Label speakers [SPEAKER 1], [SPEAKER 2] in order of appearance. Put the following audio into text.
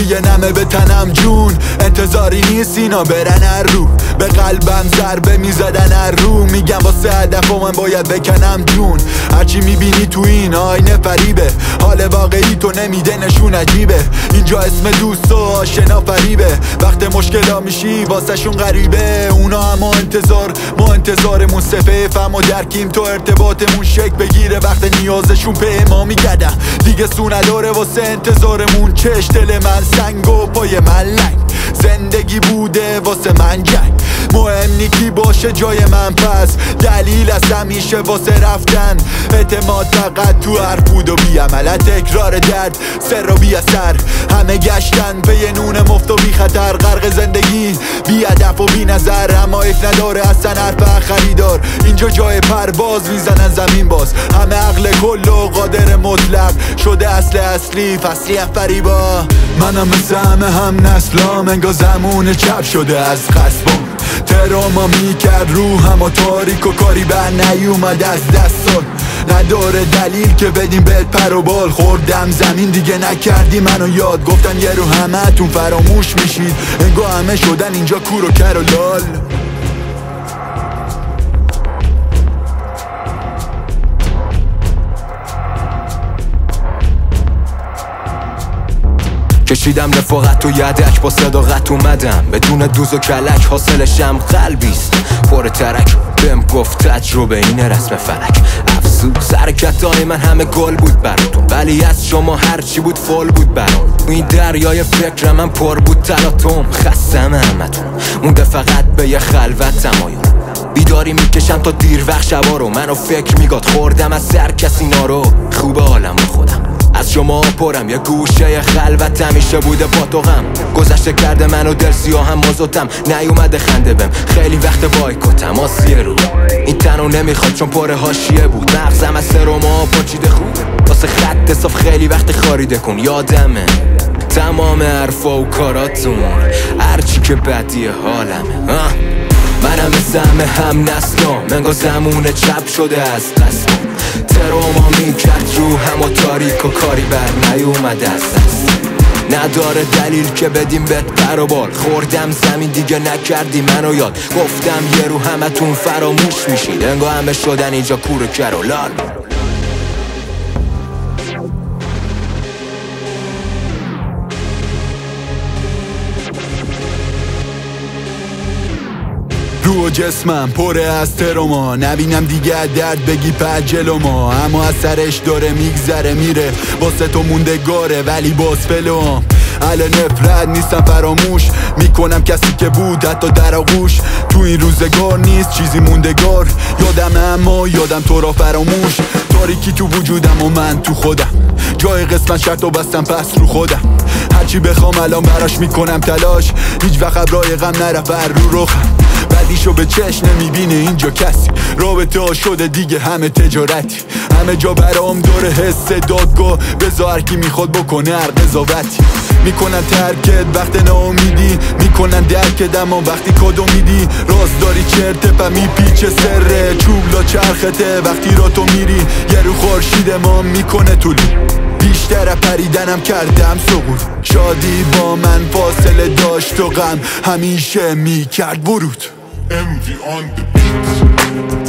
[SPEAKER 1] یه نمه به تنم جون، انتظاری نیست اینا برن هر رو، به قلبم ضربه میزدن هر رو. میگم واسه هدف من باید بکنم جون، هرچی میبینی تو این آینه فریبه، حال واقعی تو نمیده نشون عجیبه. اینجا اسم دوست و آشنا فریبه، وقت مشکلا میشی واسه شون غریبه. اونا اما ما انتظارمون سفه، فهم و درکیم تو ارتباطمون شک بگیره، وقت نیازشون به ما میگردن دیگه سو نداره واسه انتظارمون چش. دل من سنگ و پای من لنگ، زندگی بوده واسه من جنگ، مهم نی کی باشه جای من، پس دلیل از همیشه واسه رفتن. اعتماد فقط تو حرف بود و بی عمل، تکرار درد سر و بی اثر. همه گشتن به نون مفت و بی خطر، غرق زندگی بی هدف و بی نظر، اما ایف نداره اصلا حرف خریدار. اینجا جای پرواز میزنن زمین باز، همه عقل کل و قادر مطلق شده اصلی فصلی هم فریبا. منم مثل هم نسلام، انگار زمون چپ شده از قصبم، تراما میکرد روحم و تاریک و کاری بر نیومد از دستان. نداره دلیل که بدیم بهت پر و بال، خوردم زمین دیگه نکردی منو یاد. گفتم یه رو همه تون فراموش میشید، انگار همه شدن اینجا کور و کر و لال.
[SPEAKER 2] کشیدم رفاقت و یدک، با صداقت اومدم بدون دوز و کلک، حاصلشم قلبیست پر ترک. بهم گفت تجربه اینه رسم فلک، افسوس حرکتای من همه گل بود براتون، ولی از شما هرچی بود فول بود برام. این دریای فکر من پر بود تلاطم، خستم همتون مونده فقط به یه خلوت تمایل. بیداری میکشم تا دیر وقت شبا رو، منو فکر میگاد خوردم از سر کسی نارو. خوب عالم با خودم از شما پرم، یه گوشه خلوت همیشه بوده با تو غم. گذشته کرده منو دل سیاهم مزوتم، نیومده خنده بهم خیلی وقت بایکوتم. آسیه رو این تنو نمیخواد چون پر حاشیه بود، مغزم از سروما پاچیده خوب واسه خط صاف خیلی وقت خاریده کن. یادمه تمام حرفا و کاراتون، هرچی که بدیه حالمه. منم مثل هم نسلام، انگار زمون چپ شده از قصبم، تراما میکرد روحم و تاریک و کاری بر نیومده از دست. نداره دلیل که بدیم بهت پر و بال، خوردم زمین دیگه نکردی منو یاد. گفتم یه رو همتون فراموش میشید، انگار همه شدن اینجا کور و کر و لال.
[SPEAKER 1] روح و جسمم پره از تروما، نبینم دیگه درد بگی پر جلو ما، اما از سرش داره میگذره میره، واسه تو موندگاره ولی باز فلوام. الان نفرت نیستم فراموش میکنم کسی که بود حتی در آغوش. تو این روزگار نیست چیزی موندگار، یادم اما یادم تو را فراموش. تاریکی تو وجودم و من تو خودم، جای قسمت شرط و بستم پس رو خودم. هرچی بخوام الان براش میکنم تلاش، هیچ وقت ابرای غم نرفت رو رخم. بعدیشو به چشم نمیبینه اینجا کسی، رابطه ها شده دیگه همه تجارتی. همه جا برام داره حس دادگاه، بذار هر کی میخواد بکنه هر قضاوتی. میکنن ترکت وقت ناامیدی، میکنن درکت اما وقتی کادو میدی. راز داری چرته پا میپیچه سره، چوبلا چرخته وقتی را تو میری. یه رو خورشید ما میکنه طولو، بیشتر پریدنم کردم سقوط. شادی با من فاصله داشت و غم همیشه میکرد ورود.
[SPEAKER 3] Envy on the beat.